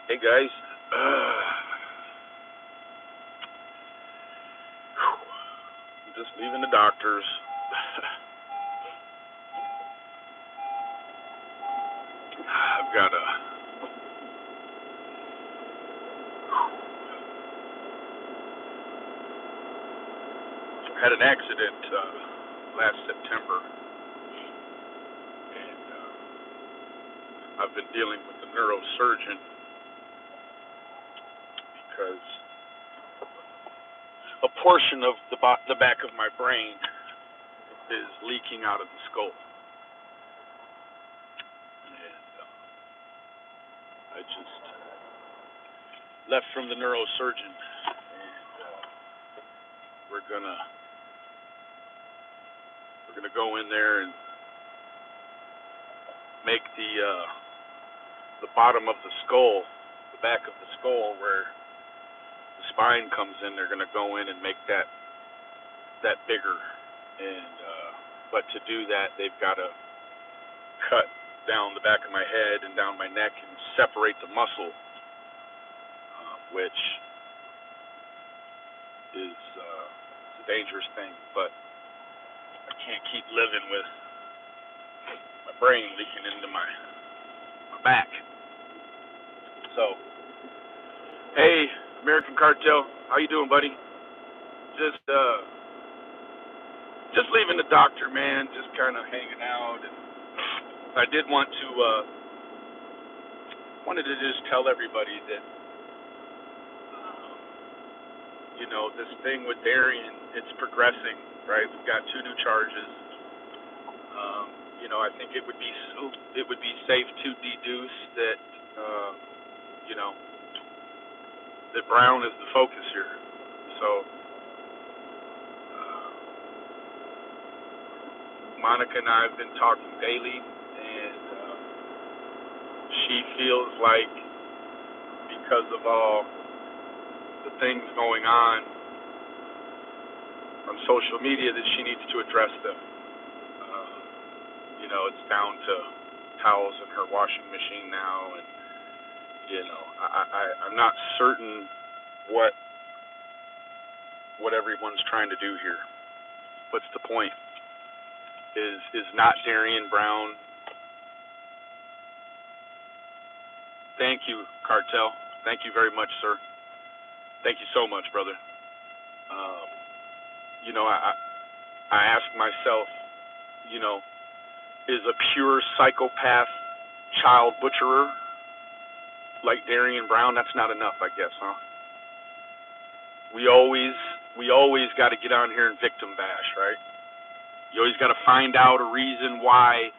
Hey guys, I'm just leaving the doctor's. I've got had an accident last September, and I've been dealing with the neurosurgeon because a portion of the back of my brain is leaking out of the skull, and I just left from the neurosurgeon, and we're gonna go in there and make the bottom of the skull, the back of the skull where the spine comes in. They're gonna go in and make that bigger, and but to do that, they've got to cut down the back of my head and down my neck and separate the muscle, which is it's a dangerous thing. But I can't keep living with my brain leaking into my back. So, hey, American Cartel, how you doing, buddy? Just leaving the doctor, man. Just kind of hanging out, and I did wanted to just tell everybody that this thing with Darian, it's progressing, right? We've got 2 new charges. I think it would be safe to deduce that that Brown is the focus here. So Monica and I have been talking daily, and she feels like because of all the things going on social media that she needs to address them. It's down to towels in her washing machine now, and I'm not certain what everyone's trying to do here. What's the point? Is not Darian Brown? Thank you, Cartel. Thank you very much, sir. Thank you so much, brother. I ask myself, is a pure psychopath child butcherer like Darian Brown, that's not enough, I guess, huh? We always got to get on here and victim bash, right? You always got to find out a reason why.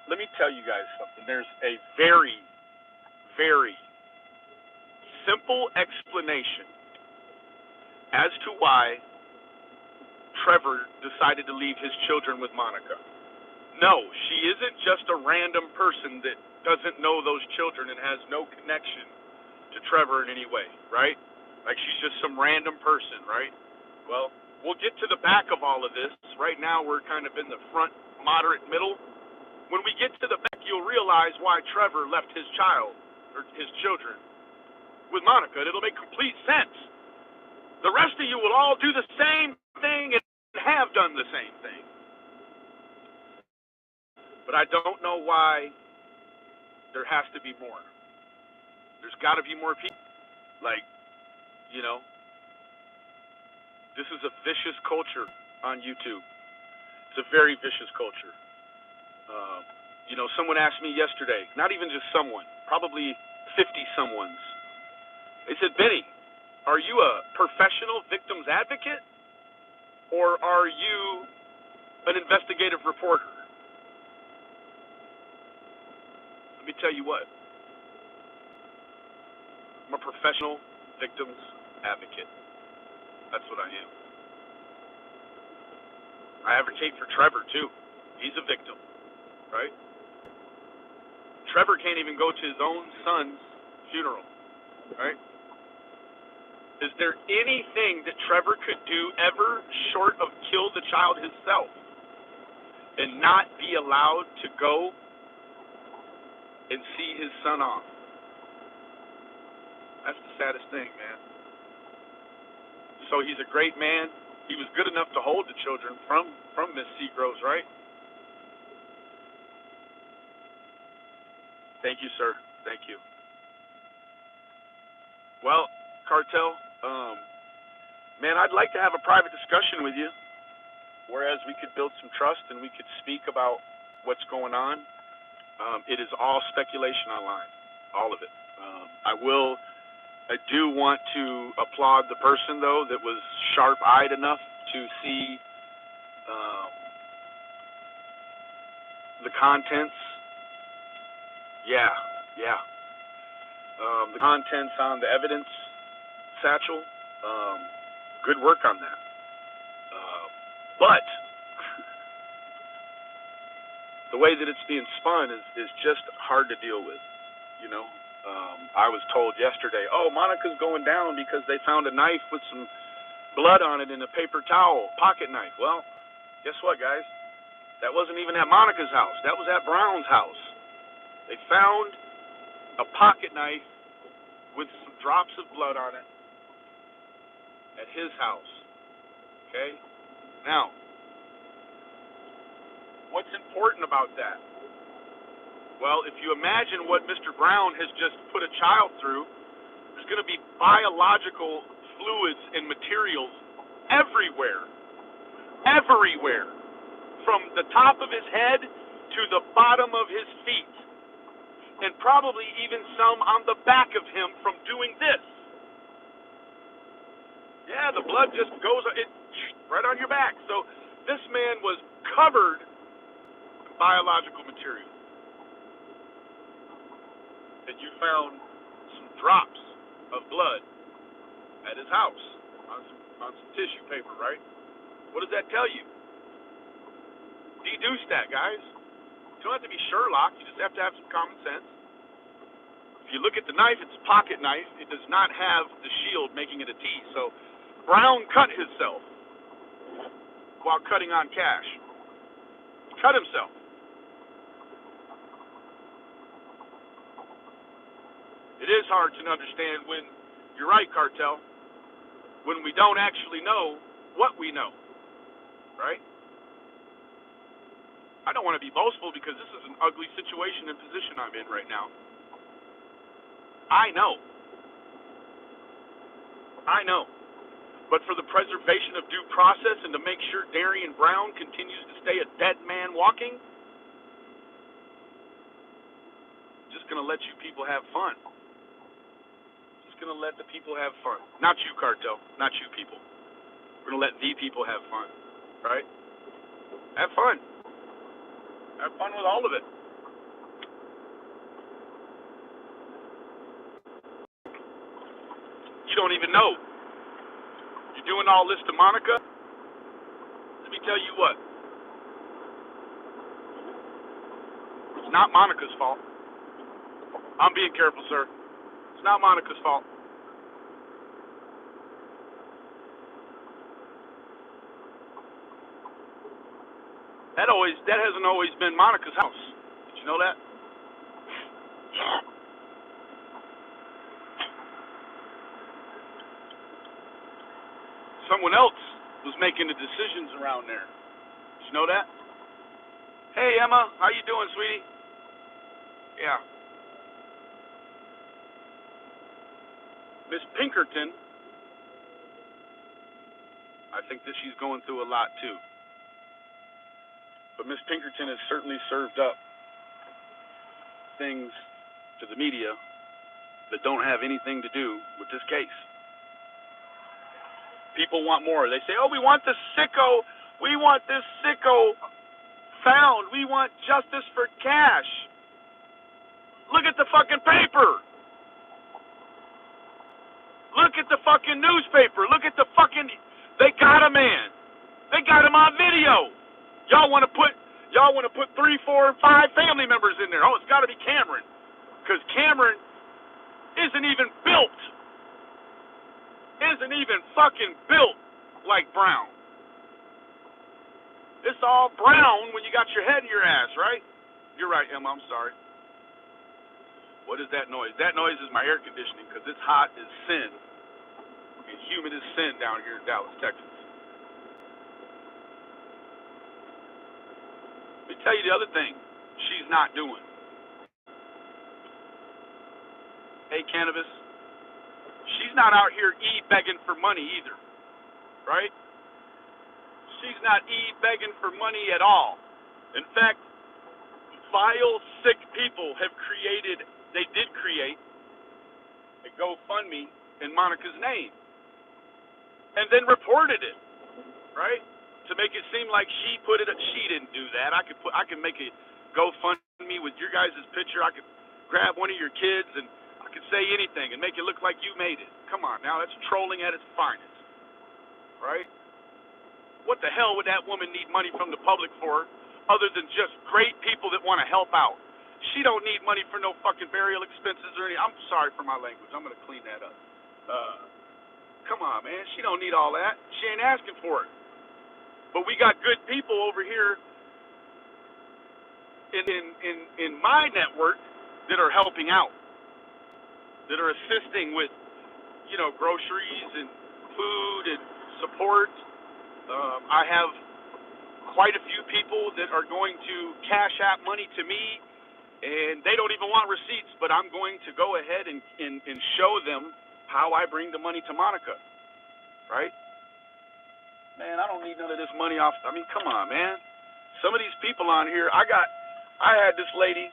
Let me tell you guys something. There's a very, very simple explanation as to why Trevor decided to leave his children with Monica. No, she isn't just a random person that doesn't know those children and has no connection to Trevor in any way, right? Like she's just some random person, right? Well, we'll get to the back of all of this. Right now we're kind of in the front, moderate middle. When we get to the back, you'll realize why Trevor left his children with Monica. It'll make complete sense. The rest of you will all do the same thing and have done the same thing. But I don't know why there has to be more. There's got to be more people. This is a vicious culture on YouTube. It's a very vicious culture. Someone asked me yesterday, not even just someone, probably 50 someones. They said, Benny, are you a professional victims advocate or are you an investigative reporter? Let me tell you what. I'm a professional victims advocate. That's what I am. I advocate for Trevor, too. He's a victim, right? Trevor can't even go to his own son's funeral, right? Is there anything that Trevor could do ever short of kill the child himself and not be allowed to go and see his son off? That's the saddest thing, man. So he's a great man. He was good enough to hold the children from Miss Seagroves, right? Thank you, sir. Thank you. Well, Cartel, man, I'd like to have a private discussion with you, whereas we could build some trust and we could speak about what's going on. It is all speculation online, all of it. I do want to applaud the person, though, that was sharp-eyed enough to see the contents. Yeah. The contents on the evidence satchel. Good work on that. But the way that it's being spun is just hard to deal with, you know. I was told yesterday, oh, Monica's going down because they found a knife with some blood on it in a paper towel, pocket knife. Well, guess what, guys? That wasn't even at Monica's house. That was at Brown's house. They found a pocket knife with some drops of blood on it at his house. Okay? Now, what's important about that? Well, if you imagine what Mr. Brown has just put a child through, there's going to be biological fluids and materials everywhere. Everywhere. From the top of his head to the bottom of his feet. And probably even some on the back of him from doing this. Yeah, the blood just goes right on your back. So this man was covered in biological material. And you found some drops of blood at his house on some tissue paper, right? What does that tell you? Deduce that, guys. You don't have to be Sherlock. You just have to have some common sense. If you look at the knife, it's a pocket knife. It does not have the shield making it a T. So Brown cut himself while cutting on cash. He cut himself. It is hard to understand when, you're right, Cartel, when we don't actually know what we know, right? I don't want to be boastful because this is an ugly situation and position I'm in right now. I know. But for the preservation of due process and to make sure Darian Brown continues to stay a dead man walking, just going to let you people have fun. Going to let the people have fun. Not you, Cartel. Not you people. We're going to let the people have fun. Right? Have fun. Have fun with all of it. You don't even know. You're doing all this to Monica? Let me tell you what. It's not Monica's fault. I'm being careful, sir. It's not Monica's fault. That hasn't always been Monica's house. Did you know that? Someone else was making the decisions around there. Did you know that? Hey, Emma, how you doing, sweetie? Yeah. Miss Pinkerton, I think that she's going through a lot too. But Miss Pinkerton has certainly served up things to the media that don't have anything to do with this case. People want more. They say, oh, we want this sicko found. We want justice for cash. Look at the fucking paper. Look at the fucking newspaper. Look at the fucking... They got a man. They got him on video. Y'all want to put 3, 4, and 5 family members in there. Oh, it's got to be Cameron. Because Cameron isn't even built. Isn't even fucking built like Brown. It's all brown when you got your head in your ass, right? You're right, Emma. I'm sorry. What is that noise? That noise is my air conditioning because it's hot as sin and humid as sin down here in Dallas, Texas. Let me tell you the other thing she's not doing. Hey, cannabis, she's not out here begging for money either, right? She's not begging for money at all. In fact, vile, sick people did create a GoFundMe in Monica's name and then reported it, right? To make it seem like she put it, she didn't do that. I could make a GoFundMe with your guys' picture. I could grab one of your kids and I could say anything and make it look like you made it. Come on now, that's trolling at its finest, right? What the hell would that woman need money from the public for other than just great people that want to help out? She don't need money for no fucking burial expenses or anything. I'm sorry for my language. I'm going to clean that up. Come on, man. She don't need all that. She ain't asking for it. But we got good people over here in my network that are helping out, that are assisting with, groceries and food and support. I have quite a few people that are going to cash out money to me, and they don't even want receipts, but I'm going to go ahead and show them how I bring the money to Monica, right? Man, I don't need none of this money off. I mean, come on, man. Some of these people on here, I had this lady,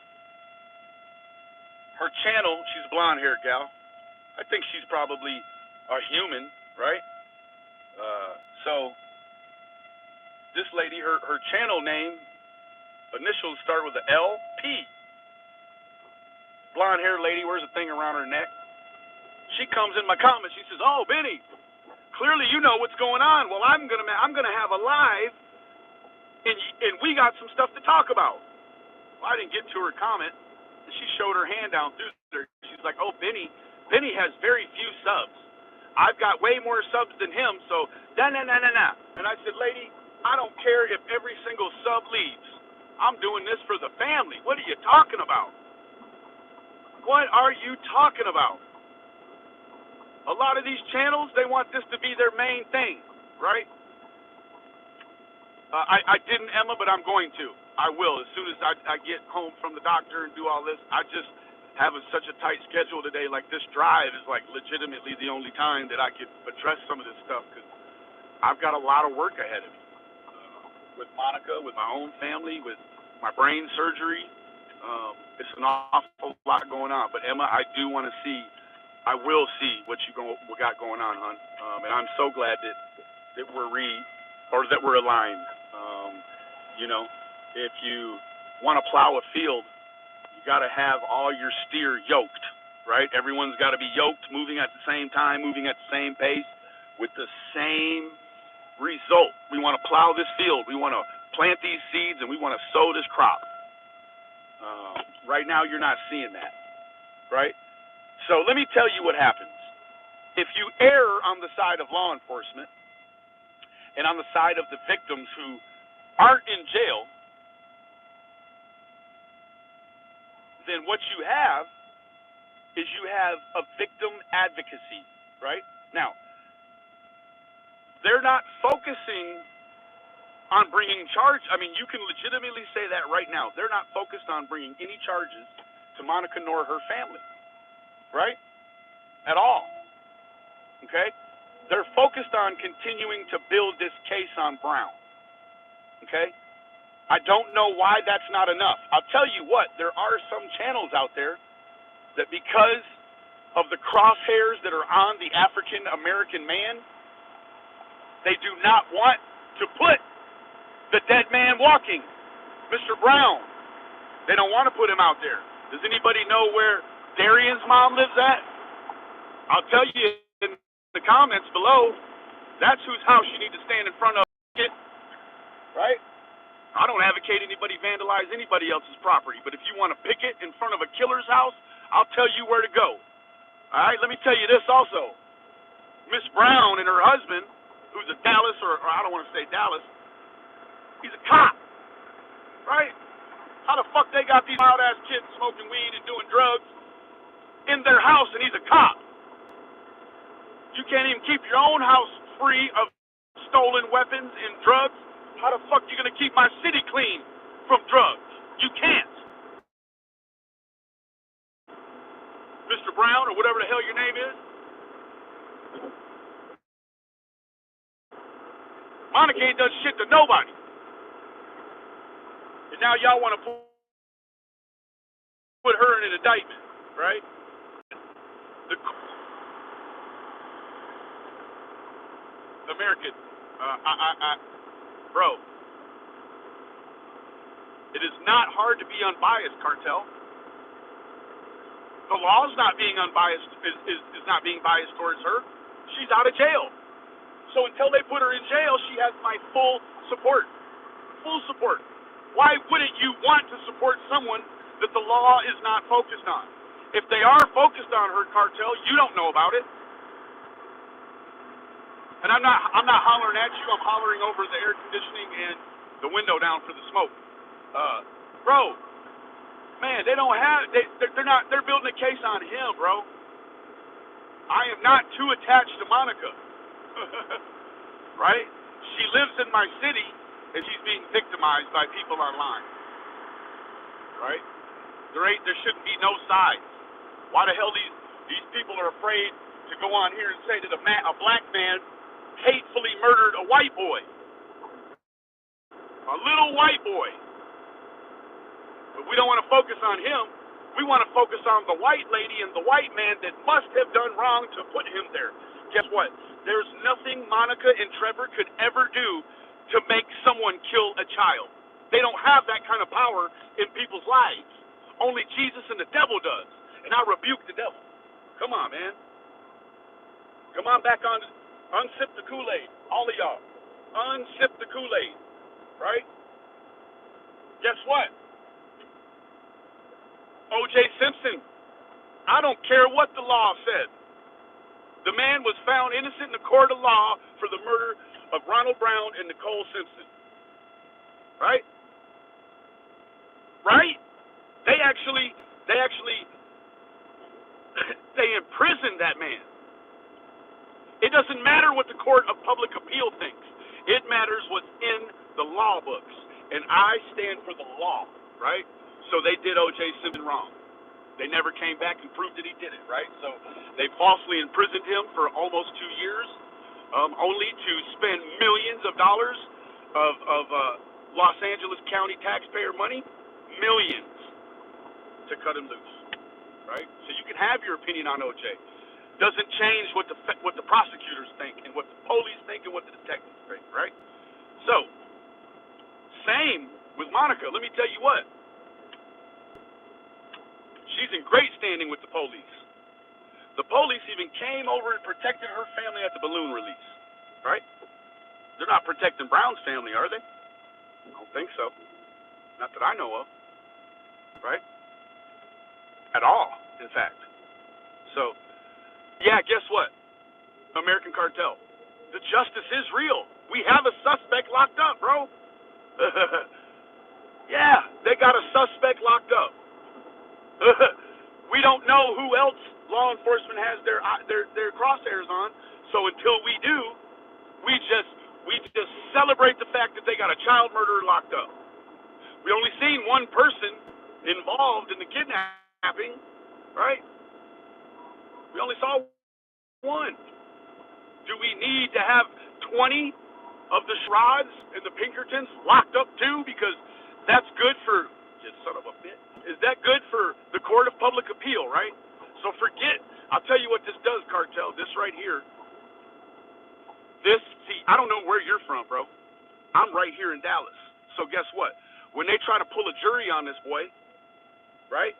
her channel, she's a blonde-haired gal. I think she's probably a human, right? So this lady, her channel name, initials start with an LP. Blonde-haired lady wears a thing around her neck. She comes in my comments. She says, "Oh, Benny, clearly you know what's going on. Well, I'm gonna have a live, and we got some stuff to talk about." Well, I didn't get to her comment. She showed her hand down through there. She's like, "Oh, Benny has very few subs. I've got way more subs than him, so nah." And I said, "Lady, I don't care if every single sub leaves. I'm doing this for the family. What are you talking about? What are you talking about?" A lot of these channels, they want this to be their main thing, right? I didn't, Emma, but I'm going to. I will. As soon as I get home from the doctor and do all this, I just have such a tight schedule today. Like, this drive is, like, legitimately the only time that I could address some of this stuff because I've got a lot of work ahead of me. With Monica, with my own family, with my brain surgery. It's an awful lot going on. But, Emma, I do want to see. I will see what we got going on, hon. And I'm so glad that we're aligned. If you want to plow a field, you got to have all your steer yoked, right? Everyone's got to be yoked, moving at the same time, moving at the same pace, with the same result. We want to plow this field. We want to plant these seeds, and we want to sow this crop. Right now, you're not seeing that, right? So let me tell you what happens. If you err on the side of law enforcement and on the side of the victims who aren't in jail, then what you have is you have a victim advocacy, right? Now, they're not focusing on bringing charges. I mean, you can legitimately say that right now. They're not focused on bringing any charges to Monica nor her family, right? At all, okay? They're focused on continuing to build this case on Brown, okay? I don't know why that's not enough. I'll tell you what, there are some channels out there that, because of the crosshairs that are on the African American man, they do not want to put the dead man walking, Mr. Brown. They don't want to put him out there. Does anybody know where Darian's mom lives at? I'll tell you in the comments below, that's whose house you need to stand in front of, right? I don't advocate anybody vandalize anybody else's property, but if you want to picket in front of a killer's house, I'll tell you where to go. All right, let me tell you this also. Miss Brown and her husband, who's a Dallas, or I don't want to say Dallas, he's a cop, right? How the fuck they got these wild-ass kids smoking weed and doing drugs, in their house and he's a cop. You can't even keep your own house free of stolen weapons and drugs. How the fuck you gonna keep my city clean from drugs? You can't. Mr. Brown, or whatever the hell your name is. Monica ain't done shit to nobody. And now y'all want to put her in an indictment, right? The American, bro, it is not hard to be unbiased, Cartel. The law's not being unbiased, is not being biased towards her. She's out of jail. So until they put her in jail, she has my full support. Full support. Why wouldn't you want to support someone that the law is not focused on? If they are focused on her, Cartel, you don't know about it. And I'm not hollering at you. I'm hollering over the air conditioning and the window down for the smoke. Bro, man, they don't have, they're building a case on him, bro. I am not too attached to Monica. Right? She lives in my city and she's being victimized by people online. Right? There shouldn't be no sides. Why the hell these people are afraid to go on here and say that a black man hatefully murdered a white boy? A little white boy. But we don't want to focus on him. We want to focus on the white lady and the white man that must have done wrong to put him there. Guess what? There's nothing Monica and Trevor could ever do to make someone kill a child. They don't have that kind of power in people's lives. Only Jesus and the devil does. And I rebuke the devil. Come on, man. Come on back on. Unsip the Kool-Aid. All of y'all. Unsip the Kool-Aid. Right? Guess what? O.J. Simpson, I don't care what the law said. The man was found innocent in the court of law for the murder of Ronald Brown and Nicole Simpson. Right? Right? They actually they imprisoned that man. It doesn't matter what the Court of Public Appeal thinks. It matters what's in the law books. And I stand for the law, right? So they did O.J. Simpson wrong. They never came back and proved that he did it, right? So they falsely imprisoned him for almost 2 years, only to spend millions of dollars of Los Angeles County taxpayer money, millions, to cut him loose, right? So you can have your opinion on O.J. Doesn't change what the prosecutors think and what the police think and what the detectives think, right? So, same with Monica. Let me tell you what. She's in great standing with the police. The police even came over and protected her family at the balloon release, right? They're not protecting Brown's family, are they? I don't think so. Not that I know of, right? At all, in fact. So, yeah, guess what? American Cartel. The justice is real. We have a suspect locked up, bro. Yeah, they got a suspect locked up. We don't know who else law enforcement has their crosshairs on. So until we do, we just celebrate the fact that they got a child murderer locked up. We only seen one person involved in the kidnapping, right? We only saw one. Do we need to have 20 of the Shrods and the Pinkertons locked up too? Because that's good for, just son of a bitch. Is that good for the Court of Public Appeal, right? So forget, I'll tell you what this does, Cartel, this right here. See, I don't know where you're from, bro. I'm right here in Dallas. So guess what? When they try to pull a jury on this boy, right?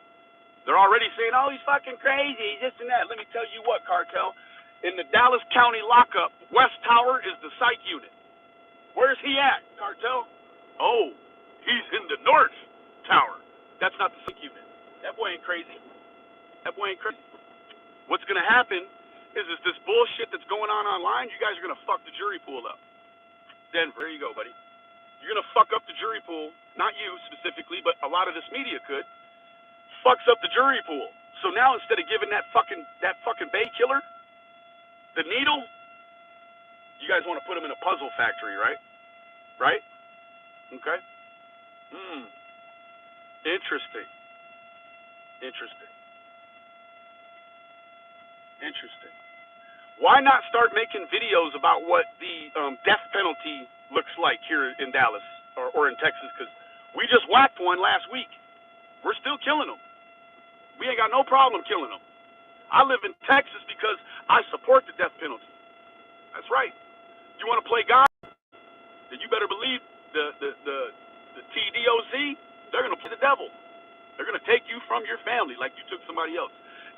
They're already saying, oh, he's fucking crazy, this and that. Let me tell you what, Cartel. In the Dallas County lockup, West Tower is the psych unit. Where's he at, Cartel? Oh, he's in the North Tower. That's not the psych unit. That boy ain't crazy. That boy ain't crazy. What's going to happen is this bullshit that's going on online, you guys are going to fuck the jury pool up. Denver, there you go, buddy. You're going to fuck up the jury pool. Not you specifically, but a lot of this media could. Fucks up the jury pool. So now instead of giving that fucking bay killer the needle, you guys want to put him in a puzzle factory, right? Right? Okay. Interesting. Interesting. Interesting. Why not start making videos about what the death penalty looks like here in Dallas or in Texas? Because we just whacked one last week. We're still killing them. We ain't got no problem killing them. I live in Texas because I support the death penalty. That's right. You want to play God? Then you better believe the TDOC, they're going to play the devil. They're going to take you from your family like you took somebody else.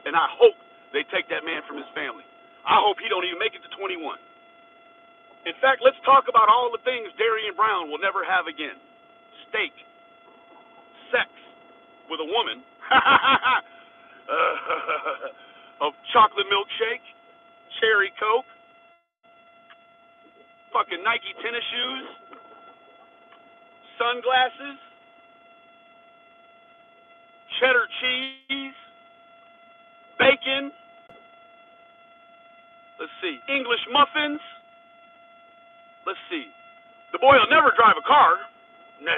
And I hope they take that man from his family. I hope he don't even make it to 21. In fact, let's talk about all the things Darian Brown will never have again. Steak, sex with a woman, a chocolate milkshake, cherry Coke, fucking Nike tennis shoes, sunglasses, cheddar cheese, bacon, let's see, English muffins, let's see. The boy will never drive a car. No.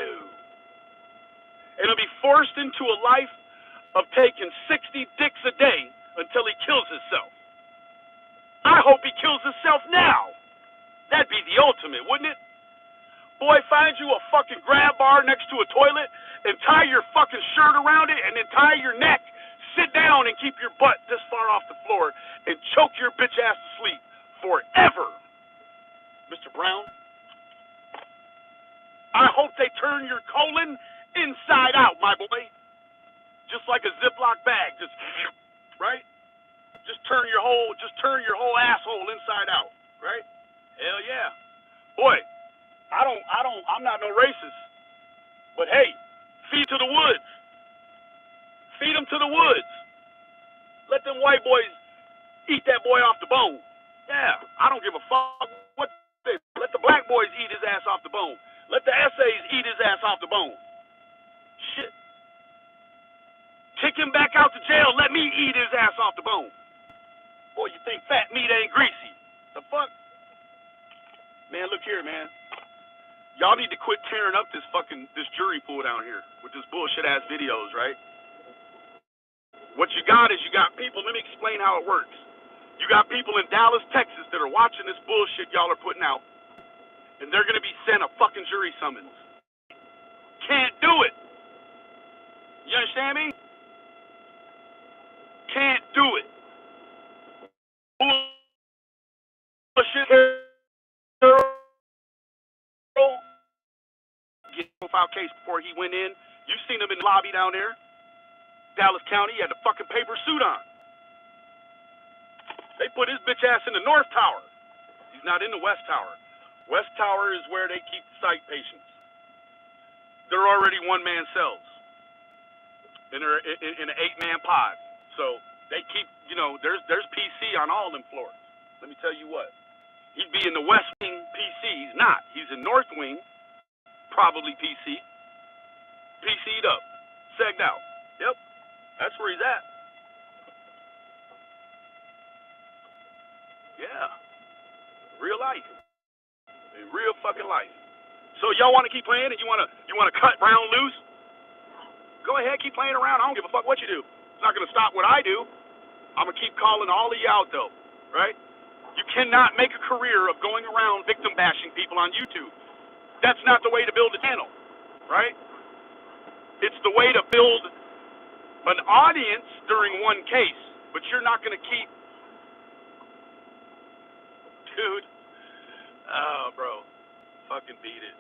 And he'll be forced into a life of taking 60 dicks a day until he kills himself. I hope he kills himself now. That'd be the ultimate, wouldn't it? Boy, find you a fucking grab bar next to a toilet and tie your fucking shirt around it and then tie your neck. Sit down and keep your butt this far off the floor and choke your bitch ass to sleep forever. Mr. Brown, I hope they turn your colon inside out, my boy. Just like a Ziploc bag, just right? Just turn your whole asshole inside out, right? Hell yeah. Boy, I'm not no racist. But hey, feed to the woods. Feed them to the woods. Let them white boys eat that boy off the bone. Yeah, I don't give a fuck what they let the black boys eat his ass off the bone. Let the essays eat his ass off the bone. Shit. Kick him back out to jail. Let me eat his ass off the bone. Boy, you think fat meat ain't greasy. The fuck? Man, look here, man. Y'all need to quit tearing up this jury pool down here with this bullshit ass videos, right? What you got is you got people, let me explain how it works. You got people in Dallas, Texas that are watching this bullshit y'all are putting out, and they're going to be sent a fucking jury summons. Can't do it. You understand me? Can't do it. Bullshit. Get a profile case before he went in. You seen him in the lobby down there. Dallas County, he had a fucking paper suit on. They put his bitch ass in the North Tower. He's not in the West Tower. West Tower is where they keep psych patients. They're already one-man cells. And they're in an 8-man pod. So they keep, there's PC on all them floors. Let me tell you what. He'd be in the West Wing PC. He's not. He's in North Wing, probably PC. PC'd up. Segged out. Yep. That's where he's at. Yeah. Real life. In real fucking life. So y'all want to keep playing and you want to cut Brown loose? Go ahead, keep playing around. I don't give a fuck what you do. It's not going to stop what I do. I'm going to keep calling all of you out, though. Right? You cannot make a career of going around victim bashing people on YouTube. That's not the way to build a channel. Right? It's the way to build an audience during one case. But you're not going to keep... Dude. Oh, bro. Fucking beat it.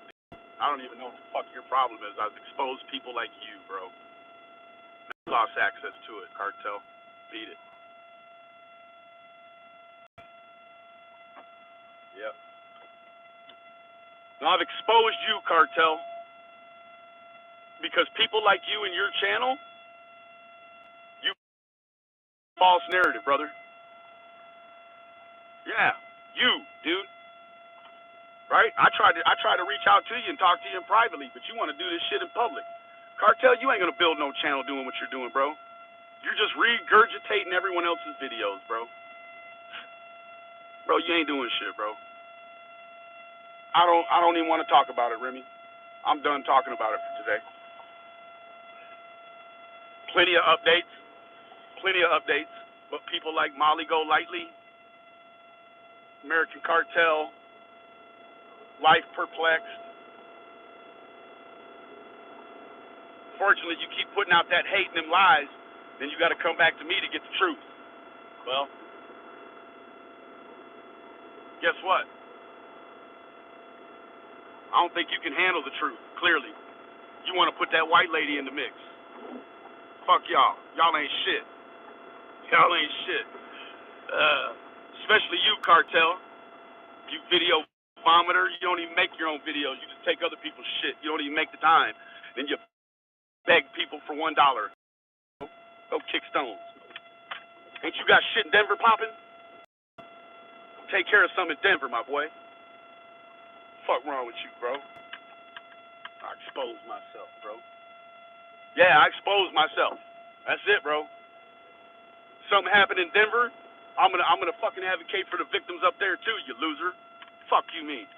I don't even know what the fuck your problem is. I've exposed people like you, bro. Lost access to it, cartel. Beat it. Yep. Now I've exposed you, cartel, because people like you and your channel, you false narrative, brother. Yeah, you, dude. Right? I try to reach out to you and talk to you privately, but you want to do this shit in public. Cartel, you ain't gonna build no channel doing what you're doing, bro. You're just regurgitating everyone else's videos, bro. Bro, you ain't doing shit, bro. I don't even want to talk about it, Remy. I'm done talking about it for today. Plenty of updates. But people like Molly Go Lightly, American Cartel, Life Perplexed. Fortunately, you keep putting out that hate and them lies, then you got to come back to me to get the truth. Well, guess what? I don't think you can handle the truth, clearly. You want to put that white lady in the mix. Fuck y'all. Y'all ain't shit. Y'all ain't shit. Especially you, Cartel. You video vomiter. You don't even make your own videos. You just take other people's shit. You don't even make the time. Then you beg people for $1. Go kick stones. Ain't you got shit in Denver popping? Take care of some in Denver, my boy. Fuck wrong with you, bro? I exposed myself, bro. Yeah, I exposed myself. That's it, bro. Something happened in Denver, I'm gonna fucking advocate for the victims up there too, you loser. Fuck you mean.